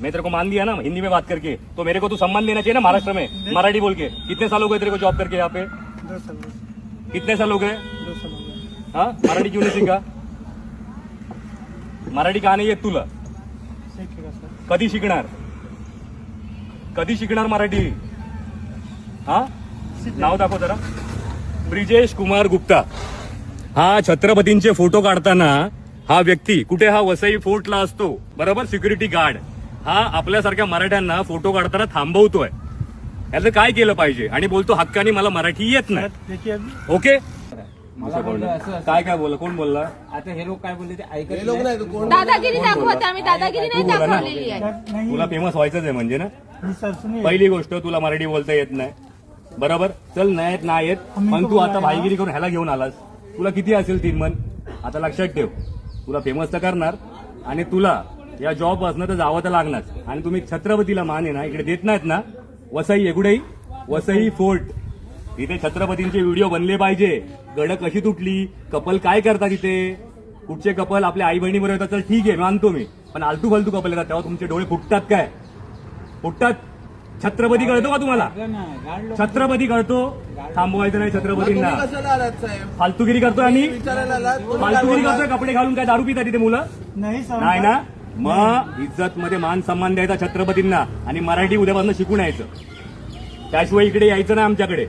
मैं तेरे को मान दिया ना हिंदी में बात करके, तो मेरे को तू सम्मान देना चाहिए ना महाराष्ट्र में मराठी बोल के। कितने साल हो गए तेरे को जॉब करके यहाँ पे? 2 साल कितने साल हो गए? 2 साल हो गए। हाँ, मराठी क्यों नहीं शिका? मराठी का नाही येत तुला? शिकेगा सर। कधी शिकणार? कधी शिकणार मराठी? हा, नाव दाखव जरा. ब्रिजेश कुमार गुप्ता. हा छत्रपतींचे फोटो काढताना हा व्यक्ती कुठे, हा वसई फोर्टला असतो बरोबर, सिक्युरिटी गार्ड. हा आपल्यासारख्या मराठ्यांना फोटो काढताना थांबवतोय. याचं काय केलं पाहिजे? आणि बोलतो हक्कानी मला मराठी येत नाही. देखिए अभी ओके, मला बोललं असं काय बोलला? कोण बोलला? आता हे लोक काय बोलले ते ऐकत हे लोक नाही तू कोण दादागिरी दाखवत आम्ही दादागिरी नाही बोला ना. दाखवलेली आहे. नहीं तुला फेमस व्हायचंच आहे म्हणजे ना. जी सर सुनिए। पहिली गोष्ट, तुला मराठी बोलता येत नाही बरोबर. चल नाही येत, पण तू आता भाईगिरी करून ह्याला घेऊन आलास. तुला किती असेल 3 मन? आता लक्षात ठेव, तुला फेमस तर करणार आणि तुला या जॉब असणं तर जावं तर लागणार. आणि तुम्ही छत्रपतीला मान आहे ना इकडे देत नाहीत ना. वसई एकुडेही वसई फोर्ट, तिथे छत्रपतींचे व्हिडिओ बनले पाहिजे. गड कशी तुटली, कपल काय करतात तिथे, कुठचे कपल आपल्या आई बहिणी बरोबर येतात, तर ठीक आहे मानतो मी. पण आलतू फालतू कपल येतात तेव्हा तुमचे डोळे फुटतात काय? फुटतात. छत्रपती कळतो का तुम्हाला? छत्रपती कळतो? थांबवायचं नाही छत्रपतींना. तुम्ही कशाला आलात साहेब? फालतूगिरी करतोय आणि विचारायला आलात? कोणी फालतूगिरी बोलला? करतोय. कपडे घालून काय दारू पितात तिथे मुलं? नहीं सर। नाही ना. मग इज्जत मध्ये मान सन्मान द्यायचा छत्रपतींना आणि मराठी उद्यापासून शिकून यायचं. त्याशिवाय इकडे यायचं नाही आमच्याकडे.